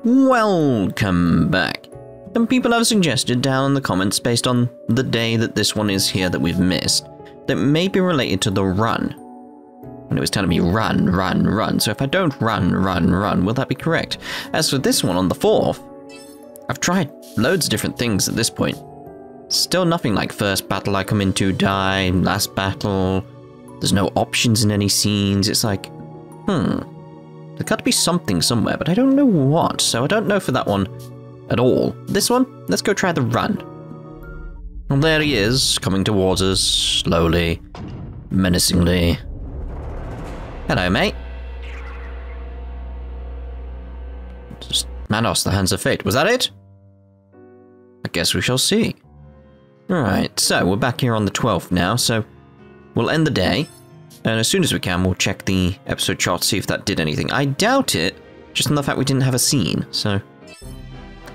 Welcome back. Some people have suggested down in the comments, based on the day that this one is here that we've missed, that it may be related to the run. And it was telling me run, run, run. So if I don't run, run, run, will that be correct? As for this one on the 4th, I've tried loads of different things at this point. Still nothing like first battle I come into, die, last battle. There's no options in any scenes. It's like, there's got to be something somewhere, but I don't know what. So I don't know for that one at all. This one, let's go try the run. Well, there he is, coming towards us, slowly, menacingly. Hello, mate. Just Manos, the Hands of Fate. Was that it? I guess we shall see. Alright, so we're back here on the 12th now, so we'll end the day. And as soon as we can, we'll check the episode chart, see if that did anything. I doubt it, just on the fact we didn't have a scene, so...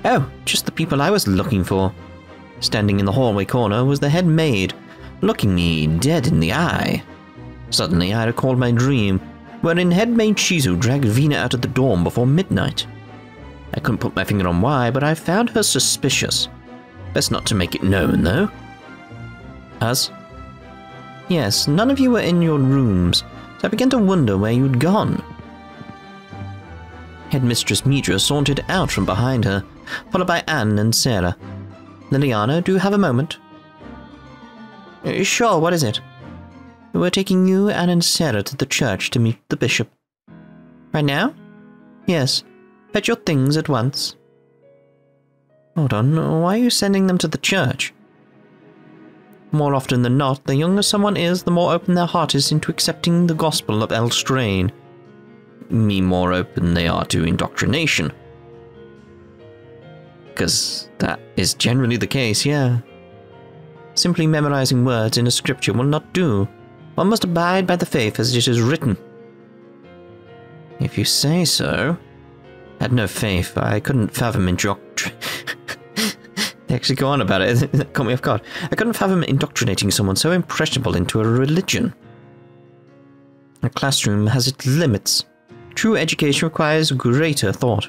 Oh, just the people I was looking for. Standing in the hallway corner was the head maid, looking me dead in the eye. Suddenly, I recalled my dream, wherein head maid Shizu dragged Vina out of the dorm before midnight. I couldn't put my finger on why, but I found her suspicious. Best not to make it known, though. Us? Yes, none of you were in your rooms, so I began to wonder where you'd gone. Headmistress Midra sauntered out from behind her, followed by Anne and Sarah. Liliana, do you have a moment? Sure, what is it? We're taking you, Anne and Sarah, to the church to meet the bishop. Right now? Yes. Fetch your things at once. Hold on, why are you sending them to the church? More often than not, the younger someone is, the more open their heart is into accepting the gospel of Elstrain. The more open they are to indoctrination. Because that is generally the case, yeah. Simply memorizing words in a scripture will not do. One must abide by the faith as it is written. If you say so. I had no faith. I couldn't fathom They actually go on about it. That caught me off guard. I couldn't fathom indoctrinating someone so impressionable into a religion. A classroom has its limits. True education requires greater thought.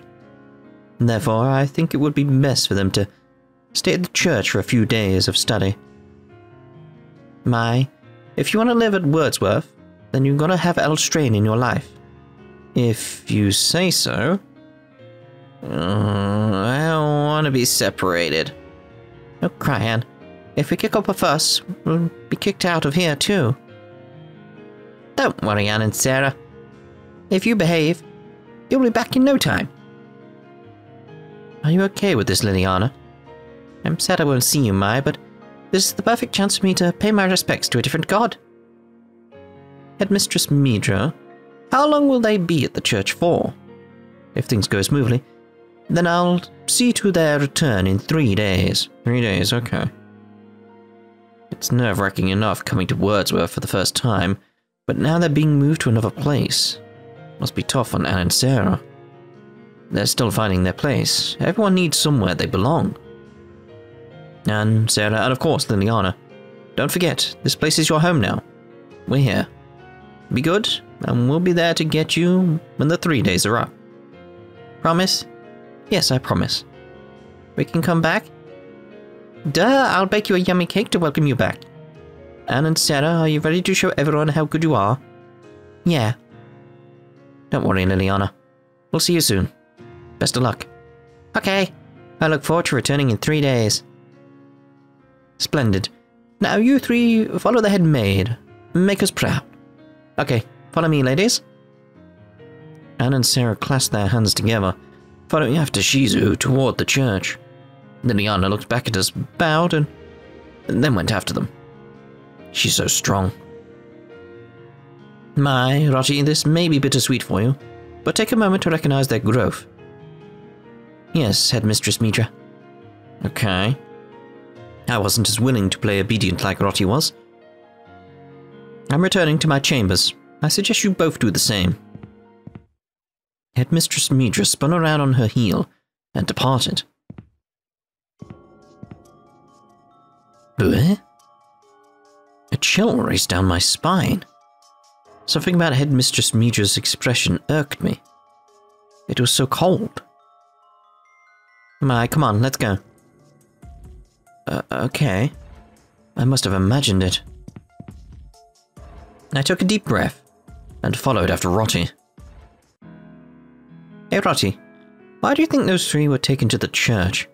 And therefore, I think it would be best for them to stay at the church for a few days of study. Mai, if you want to live at Wordsworth, then you've got to have Elstrain in your life. If you say so. I don't want to be separated. Don't cry, Anne. If we kick up a fuss, we'll be kicked out of here too. Don't worry, Anne and Sarah. If you behave, you'll be back in no time. Are you okay with this, Liliana? I'm sad I won't see you, Mai, but this is the perfect chance for me to pay my respects to a different god. Headmistress Midra, how long will they be at the church for? If things go smoothly, then I'll see to their return in 3 days. 3 days, okay. It's nerve-wracking enough coming to Wordsworth for the first time, but now they're being moved to another place. Must be tough on Anne and Sarah. They're still finding their place. Everyone needs somewhere they belong. Anne, Sarah, and of course Liliana. Don't forget, this place is your home now. We're here. Be good, and we'll be there to get you when the 3 days are up. Promise? Yes, I promise. We can come back? Duh, I'll bake you a yummy cake to welcome you back. Anne and Sarah, are you ready to show everyone how good you are? Yeah. Don't worry, Liliana. We'll see you soon. Best of luck. Okay. I look forward to returning in 3 days. Splendid. Now you three follow the head maid. Make us proud. Okay, follow me, ladies. Anne and Sarah clasped their hands together, following after Shizu toward the church. Liliana looked back at us, bowed, and then went after them. She's so strong. Mai, Rotti, this may be bittersweet for you, but take a moment to recognize their growth. Yes, Headmistress Midra. Okay. I wasn't as willing to play obedient like Rotti was. I'm returning to my chambers. I suggest you both do the same. Headmistress Midra spun around on her heel and departed. Bleh? A chill raced down my spine. Something about Headmistress Midra's expression irked me. It was so cold. Mai, come on, let's go. Okay. I must have imagined it. I took a deep breath and followed after Rotty. Hey Rotty, why do you think those three were taken to the church?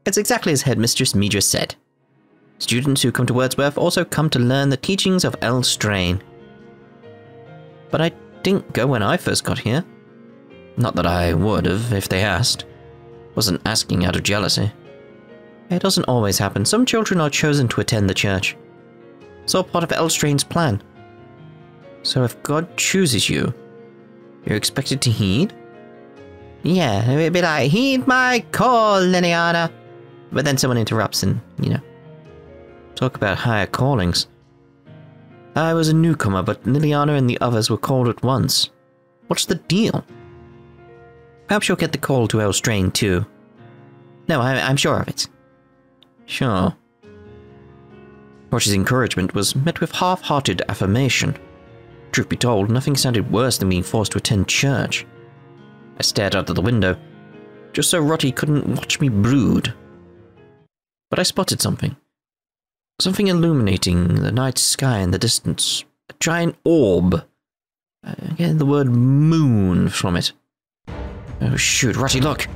It's exactly as Headmistress Midra said. Students who come to Wordsworth also come to learn the teachings of Elstrain. But I didn't go when I first got here. Not that I would have if they asked. Wasn't asking out of jealousy. It doesn't always happen. Some children are chosen to attend the church. It's all part of Elstrain's plan. So if God chooses you, you're expected to heed? Yeah, it'd be like, heed my call, Liliana. But then someone interrupts and, you know, talk about higher callings. I was a newcomer, but Liliana and the others were called at once. What's the deal? Perhaps you'll get the call to Elstrain too. No, I'm sure of it. Sure. Rosh's encouragement was met with half-hearted affirmation. Truth be told, nothing sounded worse than being forced to attend church. I stared out of the window, just so Rotty couldn't watch me brood. But I spotted something. Something illuminating the night sky in the distance. A giant orb. Getting the word moon from it. Oh shoot, Rotty, look!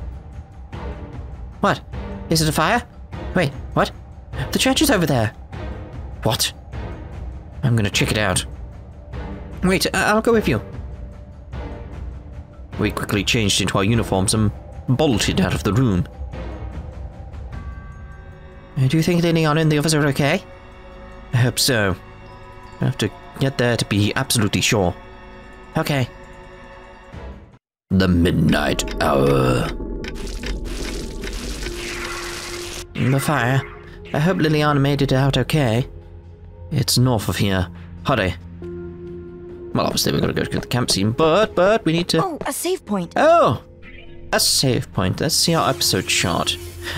What? Is it a fire? Wait, what? The church is over there! What? I'm gonna check it out. Wait, I'll go with you. We quickly changed into our uniforms and bolted out of the room. Do you think Liliana and the others are okay? I hope so. I have to get there to be absolutely sure. Okay. The midnight hour. The fire. I hope Liliana made it out okay. It's north of here. Hurry. Well, obviously we've got to go to the camp scene, but we need to... Oh, a save point. Oh! A save point. Let's see our episode chart.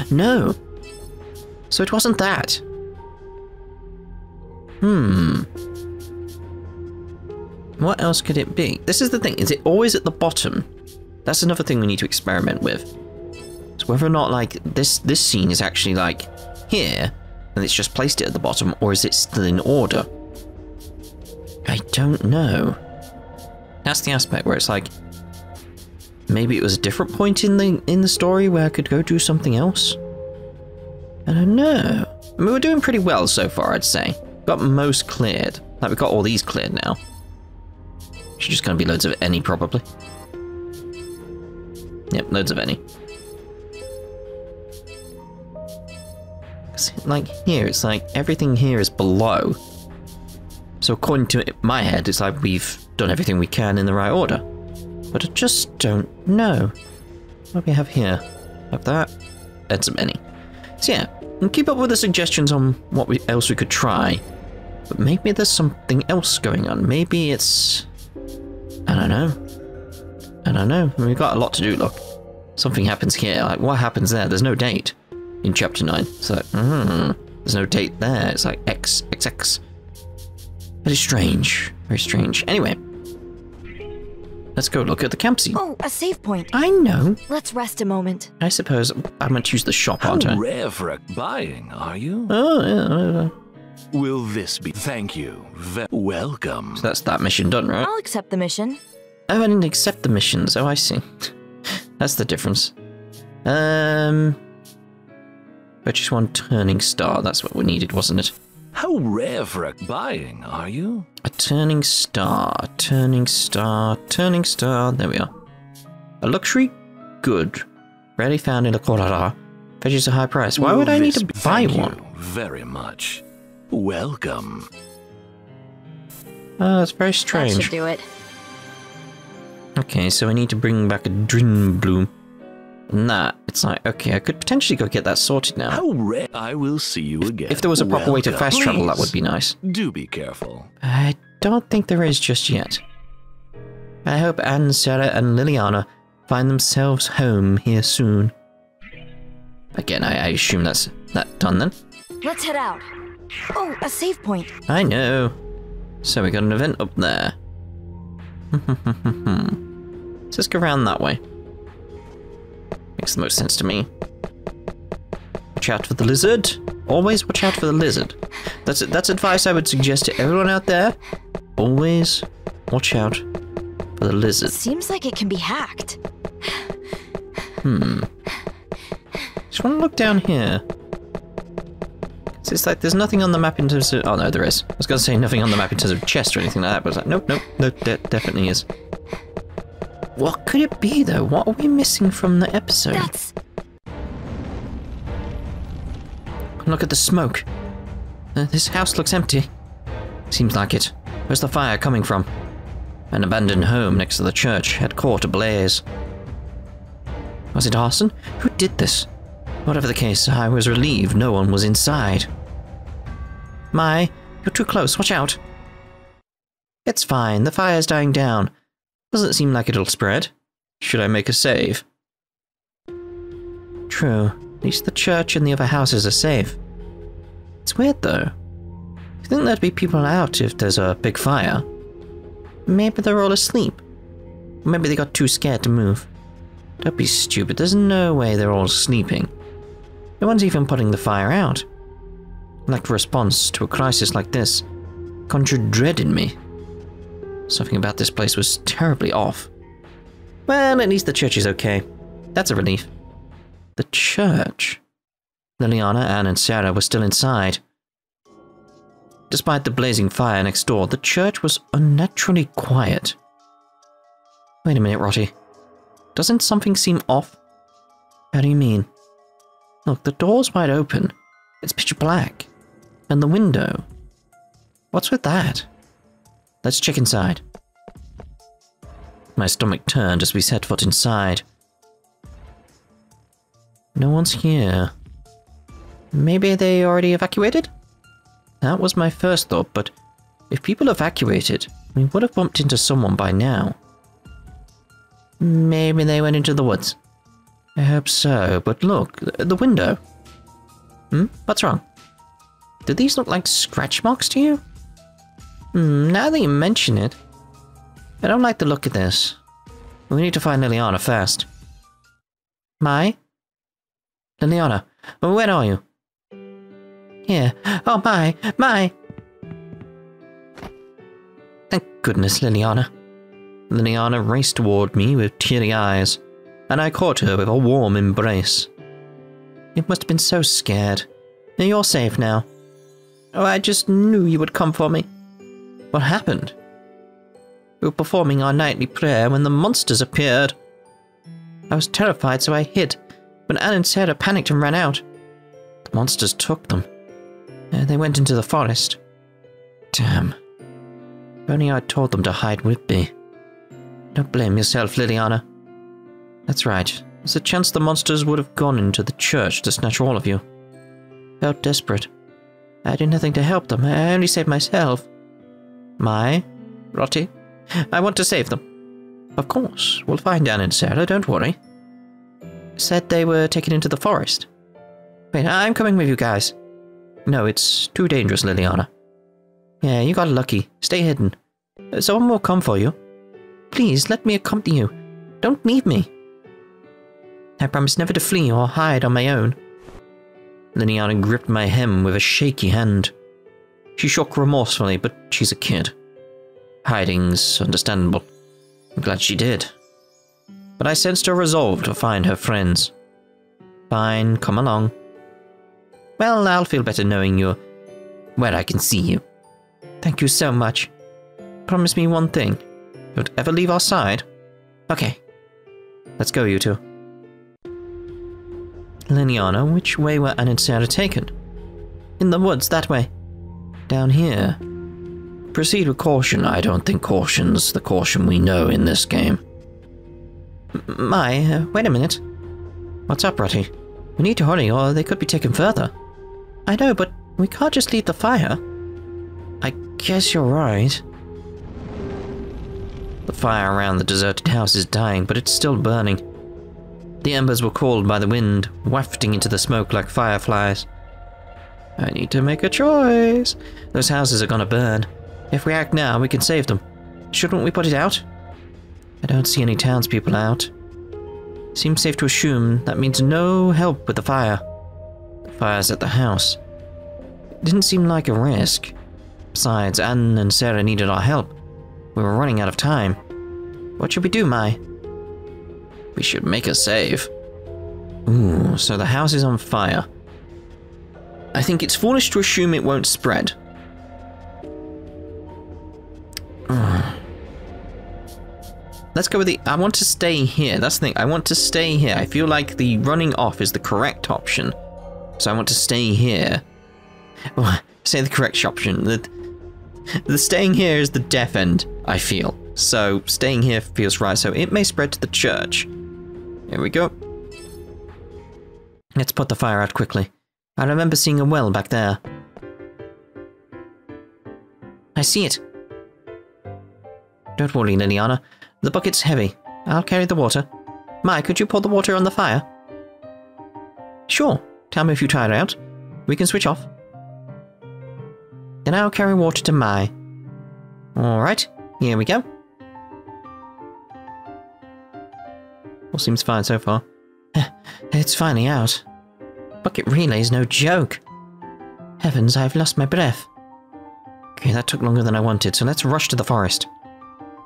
No. So it wasn't that. What else could it be? This is the thing. Is it always at the bottom? That's another thing we need to experiment with. So whether or not, like, this scene is actually, like, here, and it's just placed it at the bottom, or is it still in order? I don't know. That's the aspect where it's like, maybe it was a different point in the story where I could go do something else? I don't know. I mean, we're doing pretty well so far, I'd say. Got most cleared. Like, we've got all these cleared now. Should just gonna be loads of any, probably. Yep, loads of any. Like, here, it's like, everything here is below. So according to my head, it's like we've done everything we can in the right order. But I just don't know. What do we have here? Have that. And some any. So yeah, and keep up with the suggestions on what else we could try. But maybe there's something else going on. Maybe it's... I don't know. I don't know. I mean, we've got a lot to do, look. Something happens here. Like, what happens there? There's no date in chapter 9. So, there's no date there. It's like XX. Very strange. Very strange. Anyway. Let's go look at the camp scene. Oh, a save point. I know. Let's rest a moment. I suppose I'm going to use the shop, aren't I? How rare for a buying, are you? Oh, yeah. Will this be... Thank you. Welcome. So that's that mission done, right? I'll accept the mission. Oh, I didn't accept the missions. Oh, I see. That's the difference. Purchase one turning star. That's what we needed, wasn't it? How rare for a buying, are you? A turning star. Turning star. Turning star. There we are. A luxury good. Rarely found in a Choara. Fetches a high price. Why would I need to buy one? Thank you very much. Welcome. Oh, that's very strange. That should do it. Okay, so I need to bring back a Drin Bloom. And that, it's like, okay, I could potentially go get that sorted now. How rare. I will see you again. If there was a proper way to fast travel, that would be nice. Do be careful. I don't think there is just yet. I hope Anne, Sarah, and Liliana find themselves home here soon. Again, I assume that's that done then. Let's head out. Oh, a save point. I know. So we got an event up there. So let's go around that way. Makes the most sense to me. Watch out for the lizard. Always watch out for the lizard. That's advice I would suggest to everyone out there. Always watch out for the lizard. Seems like it can be hacked. Just want to look down here. It's like there's nothing on the map in terms of... Oh no, there is. I was going to say nothing on the map in terms of chest or anything like that, but I was like, nope, definitely is. What could it be though? What are we missing from the episode? That's... Look at the smoke. This house looks empty. Seems like it. Where's the fire coming from? An abandoned home next to the church had caught ablaze. Was it arson? Who did this? Whatever the case, I was relieved no one was inside. Mai, you're too close, watch out. It's fine, the fire's dying down. Doesn't seem like it'll spread. Should I make a save? True, at least the church and the other houses are safe. It's weird though. You think there'd be people out if there's a big fire? Maybe they're all asleep. Maybe they got too scared to move. Don't be stupid, there's no way they're all sleeping. No one's even putting the fire out. Like a response to a crisis like this conjured dread in me. Something about this place was terribly off. Well, at least the church is okay. That's a relief. The church? Liliana, Anne, and Sarah were still inside. Despite the blazing fire next door, the church was unnaturally quiet. Wait a minute, Rotty. Doesn't something seem off? How do you mean? Look, the door's wide open. It's pitch black. And the window. What's with that? Let's check inside. My stomach turned as we set foot inside. No one's here. Maybe they already evacuated? That was my first thought, but if people evacuated, we would have bumped into someone by now. Maybe they went into the woods. I hope so, but look, the window. What's wrong? Do these look like scratch marks to you? Now that you mention it, I don't like the look of this. We need to find Liliana first. Mai? Liliana, where are you? Here. Oh, Mai! Thank goodness, Liliana. Liliana raced toward me with teary eyes, and I caught her with a warm embrace. You must have been so scared. You're safe now. Oh, I just knew you would come for me. What happened? We were performing our nightly prayer when the monsters appeared. I was terrified, so I hid, but Anne and Sarah panicked and ran out. The monsters took them. They went into the forest. Damn. If only I'd told them to hide with me. Don't blame yourself, Liliana. That's right. There's a chance the monsters would have gone into the church to snatch all of you. Felt desperate. I did nothing to help them. I only saved myself. Mai? Rotty? I want to save them. Of course. We'll find Anne and Sarah, don't worry. Said they were taken into the forest. Wait, I'm coming with you guys. No, it's too dangerous, Liliana. Yeah, you got lucky. Stay hidden. Someone will come for you. Please, let me accompany you. Don't leave me. I promise never to flee or hide on my own. Liliana gripped my hem with a shaky hand. She shook remorsefully, but she's a kid. Hiding's understandable. I'm glad she did. But I sensed her resolve to find her friends. Fine, come along. Well, I'll feel better knowing you're where I can see you. Thank you so much. Promise me one thing. Don't ever leave our side. Okay. Let's go, you two. Liliana, which way were Anne and Sarah taken? In the woods, that way. Down here. Proceed with caution. I don't think caution's the caution we know in this game. Mai, wait a minute. What's up, Rotty? We need to hurry or they could be taken further. I know, but we can't just leave the fire. I guess you're right. The fire around the deserted house is dying, but it's still burning. The embers were called by the wind, wafting into the smoke like fireflies. I need to make a choice. Those houses are gonna burn. If we act now, we can save them. Shouldn't we put it out? I don't see any townspeople out. Seems safe to assume that means no help with the fire. The fires at the house. It didn't seem like a risk. Besides, Anne and Sarah needed our help. We were running out of time. What should we do, Mai? We should make a save. Ooh, so the house is on fire. I think it's foolish to assume it won't spread. Let's go with the... I want to stay here. That's the thing. I want to stay here. I feel like the running off is the correct option. So I want to stay here. Well, say the correct option. The staying here is the deaf end, I feel. So staying here feels right. So it may spread to the church. Here we go. Let's put the fire out quickly. I remember seeing a well back there. I see it. Don't worry, Liliana. The bucket's heavy. I'll carry the water. Mai, could you pour the water on the fire? Sure. Tell me if you tire out. We can switch off. Then I'll carry water to Mai. Alright, here we go. All seems fine so far. It's finally out. Bucket relay's no joke. Heavens, I've lost my breath. Okay, that took longer than I wanted, so let's rush to the forest.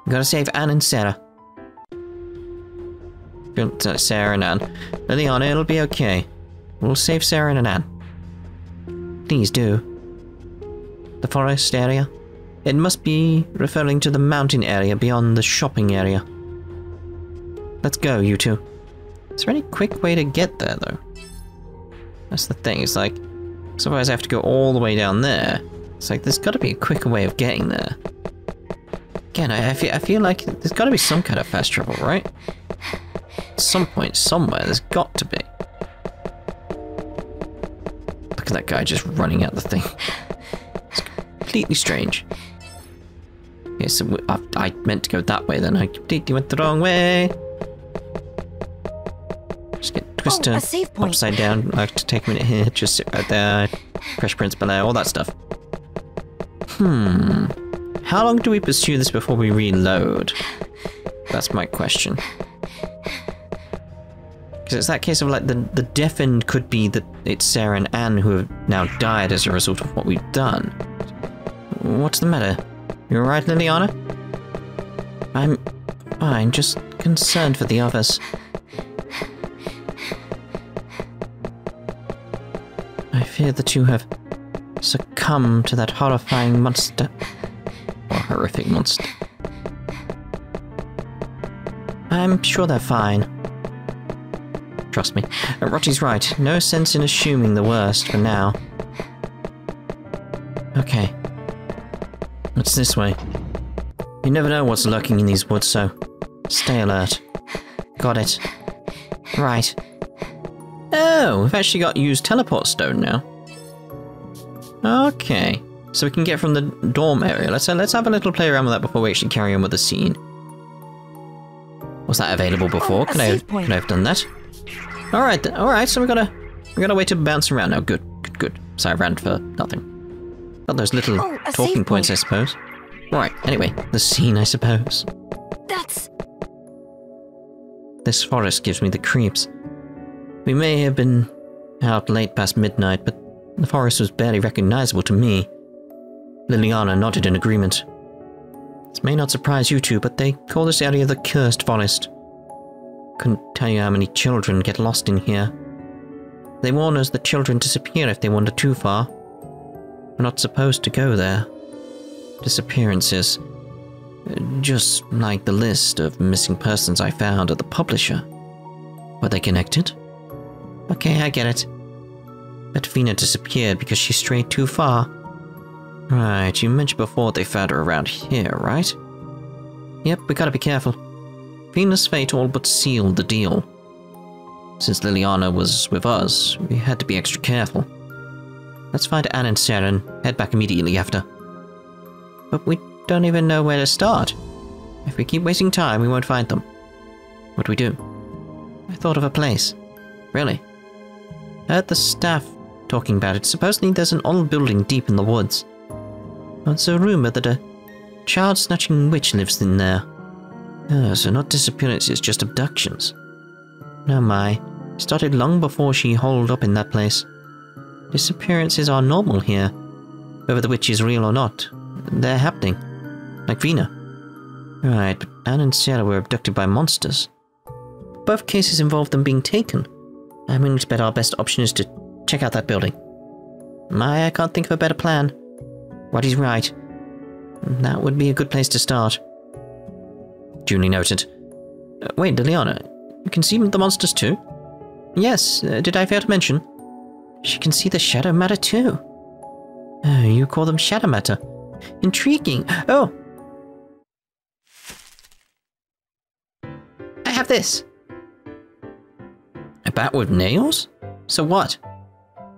We've got to save Anne and Sarah. Sarah and Anne. Liliana, it'll be okay. We'll save Sarah and Anne. Please do. The forest area? It must be referring to the mountain area beyond the shopping area. Let's go, you two. Is there any quick way to get there, though? That's the thing, it's like... So otherwise I have to go all the way down there. It's like, there's got to be a quicker way of getting there. Again, I feel like there's got to be some kind of fast travel, right? At some point, somewhere, there's got to be. Look at that guy just running out the thing. It's completely strange. Okay, so I meant to go that way then. I completely went the wrong way. Just get twisted upside down. I have to take a minute here. Just sit right there. Crash Prince Belair, all that stuff. How long do we pursue this before we reload? That's my question. Because it's that case of like the deafened could be that it's Sarah and Anne who have now died as a result of what we've done. What's the matter? You alright, Liliana? I'm fine, just concerned for the others. I fear that you have succumbed to that horrifying monster. Or horrific monster. I'm sure they're fine. Trust me. Rotty's right. No sense in assuming the worst for now. Okay. It's this way. You never know what's lurking in these woods, so stay alert. Got it. Right. Oh, we've actually got used teleport stone now. Okay. So we can get from the dorm area. Let's have a little play around with that before we actually carry on with the scene. Was that available before? Could I have done that? Alright, alright, so we got a way to bounce around now. Good. Sorry, I ran for nothing. Got those little talking points, I suppose. Right, anyway, the scene, I suppose. This forest gives me the creeps. We may have been out late past midnight, but the forest was barely recognizable to me. Liliana nodded in agreement. This may not surprise you two, but they call this area the Cursed Forest. Couldn't tell you how many children get lost in here. They warn us that children disappear if they wander too far. We're not supposed to go there. Disappearances. Just like the list of missing persons I found at the publisher. Were they connected? Okay, I get it. But Vina disappeared because she strayed too far. Right, you mentioned before they found her around here, right? Yep, we gotta be careful. Vina's fate all but sealed the deal. Since Liliana was with us, we had to be extra careful. Let's find Anne and Sarah and head back immediately after. But we don't even know where to start. If we keep wasting time, we won't find them. What do we do? I thought of a place. Really? I heard the staff talking about it. Supposedly there's an old building deep in the woods. It's a rumor that a child-snatching witch lives in there. Oh, so not disappearances, just abductions. No, Mai. Started long before she holed up in that place. Disappearances are normal here. Whether the witch is real or not, they're happening. Like Vina. Right, but Anne and Sarah were abducted by monsters. Both cases involve them being taken. I'm willing to bet our best option is to check out that building. I can't think of a better plan. Roddy's right. That would be a good place to start. Duly noted. Wait, Liliana, you can see the monsters too? Yes, did I fail to mention? She can see the shadow matter too. Oh, you call them shadow matter. Intriguing. Oh! I have this. A bat with nails? So what?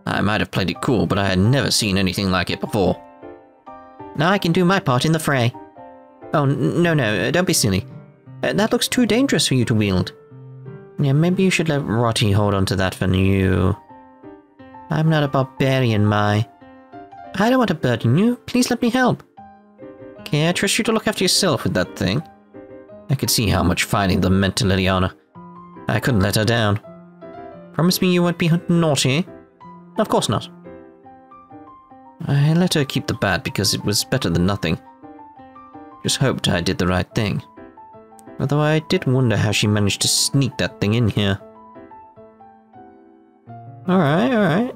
I might have played it cool, but I had never seen anything like it before. Now I can do my part in the fray. Oh, no, don't be silly. That looks too dangerous for you to wield. Yeah, maybe you should let Roddy hold on to that for you. I'm not a barbarian, Mai. I don't want to burden you. Please let me help. Okay, I trust you to look after yourself with that thing. I could see how much fighting them meant to Liliana. I couldn't let her down. Promise me you won't be naughty? Of course not. I let her keep the bat because it was better than nothing. Just hoped I did the right thing. Although I did wonder how she managed to sneak that thing in here. Alright.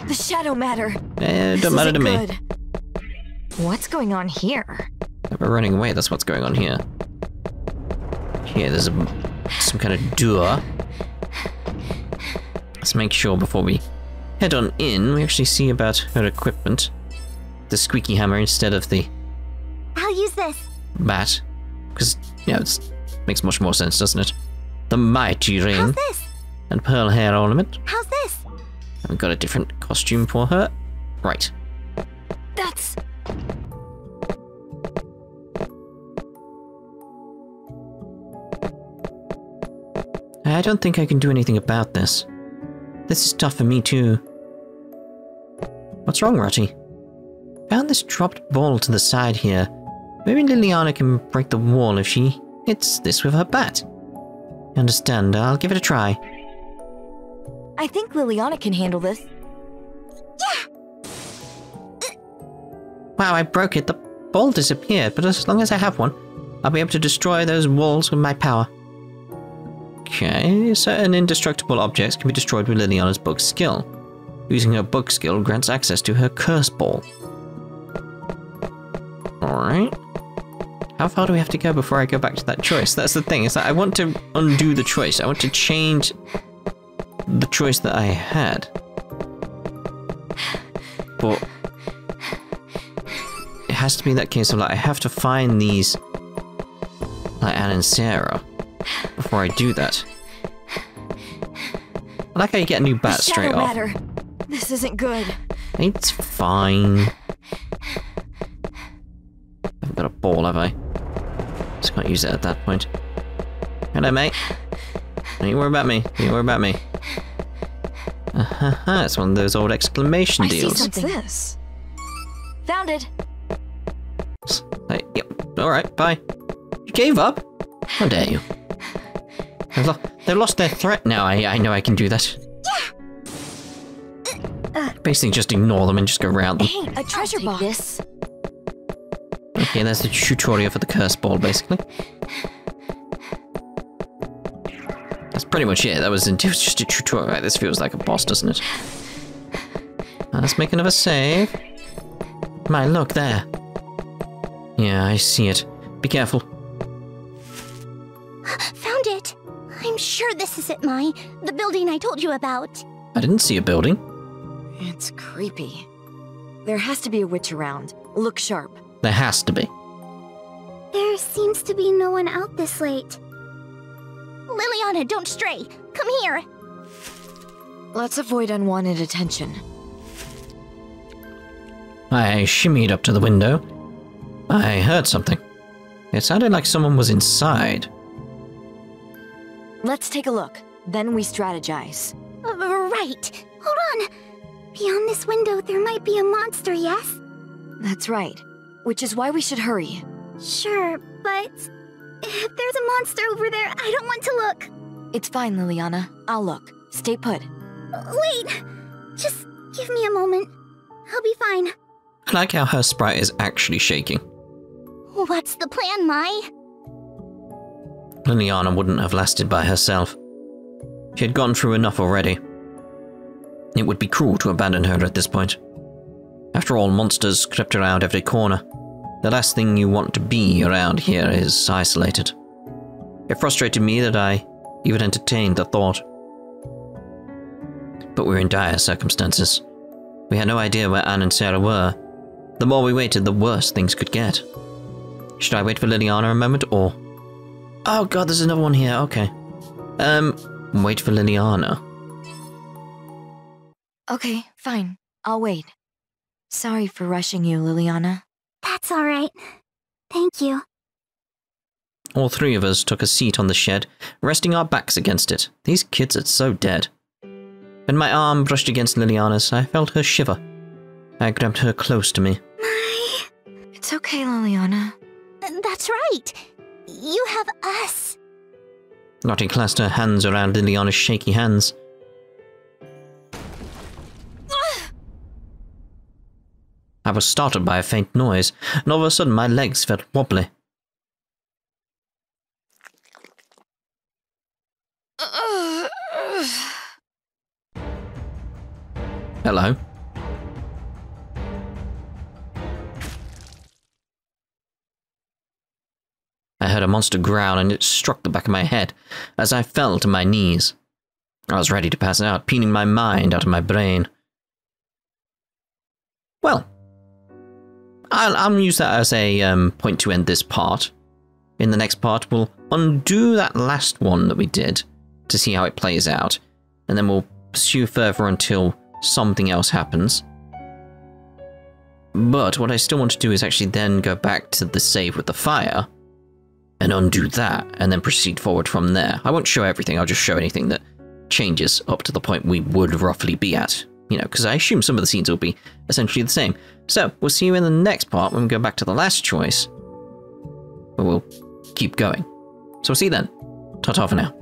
The shadow matter. Don't matter to me. Good. What's going on here? We're running away, that's what's going on here. Here, there's some kind of door. Let's make sure before we head on in, we actually see about her equipment. The squeaky hammer instead of the... I'll use this. Bat. Because, you know, it makes much more sense, doesn't it? The mighty ring. How's this? And pearl hair ornament. How's this? I've got a different costume for her. Right. That's... I don't think I can do anything about this. This is tough for me too. What's wrong, Roddy? Found this dropped ball to the side here. Maybe Liliana can break the wall if she hits this with her bat. You understand? I'll give it a try. I think Liliana can handle this. Wow, I broke it. The ball disappeared, but as long as I have one, I'll be able to destroy those walls with my power. Okay, certain indestructible objects can be destroyed with Liliana's book skill. Using her book skill grants access to her curse ball. Alright. How far do we have to go before I go back to that choice? That's the thing, is that I want to undo the choice. I want to change the choice that I had. But it has to be that case of like, I have to find these, like Anne and Sarah, before I do that. I like how you get a new bat straight off. Matter. This isn't good. It's fine. I haven't got a ball, have I? Just can't use it at that point. Hello, mate. Don't you worry about me. Don't you worry about me. It's one of those old exclamation deals. What's this? Found it. Hey, yep. Alright, bye. You gave up? How dare you? They've lost their threat now. I know I can do that. Basically just ignore them and just go around them. Hey, a treasure box. Okay, there's the tutorial for the curse ball, basically. That's pretty much it. It was just a tutorial. Right, this feels like a boss, doesn't it? Let's make another save. My, look there. Yeah, I see it. Be careful. Found it. I'm sure this is it, Mai. The building I told you about. I didn't see a building. It's creepy. There has to be a witch around. Look sharp. There has to be. There seems to be no one out this late. Liliana, don't stray. Come here. Let's avoid unwanted attention. I shimmied up to the window. I heard something. It sounded like someone was inside. Let's take a look. Then we strategize. Right. Hold on. Beyond this window, there might be a monster, yes? That's right. Which is why we should hurry. Sure, but if there's a monster over there, I don't want to look. It's fine, Liliana. I'll look. Stay put. Wait! Just give me a moment. I'll be fine. I like how her sprite is actually shaking. What's the plan, Mai? Liliana wouldn't have lasted by herself. She had gone through enough already. It would be cruel to abandon her at this point. After all, monsters crept around every corner. The last thing you want to be around here is isolated. It frustrated me that I even entertained the thought. But we were in dire circumstances. We had no idea where Anne and Sarah were. The more we waited, the worse things could get. Should I wait for Liliana a moment, or... Oh god, there's another one here, okay. Wait for Liliana. Okay, fine. I'll wait. Sorry for rushing you, Liliana. That's alright. Thank you. All three of us took a seat on the shed, resting our backs against it. These kids are so dead. When my arm brushed against Liliana's, I felt her shiver. I grabbed her close to me. Mai. It's okay, Liliana. That's right. You have us. Lottie clasped her hands around Liliana's shaky hands. I was startled by a faint noise, and all of a sudden my legs felt wobbly. Hello? I heard a monster growl and it struck the back of my head as I fell to my knees. I was ready to pass out, peeling my mind out of my brain. Well, I'll use that as a point to end this part. In the next part, we'll undo that last one that we did to see how it plays out, and then we'll pursue further until something else happens. But what I still want to do is actually then go back to the save with the fire and undo that, and then proceed forward from there. I won't show everything, I'll just show anything that changes up to the point we would roughly be at. You know, because I assume some of the scenes will be essentially the same. So, we'll see you in the next part when we go back to the last choice. But we'll keep going. So we'll see you then. Ta-ta for now.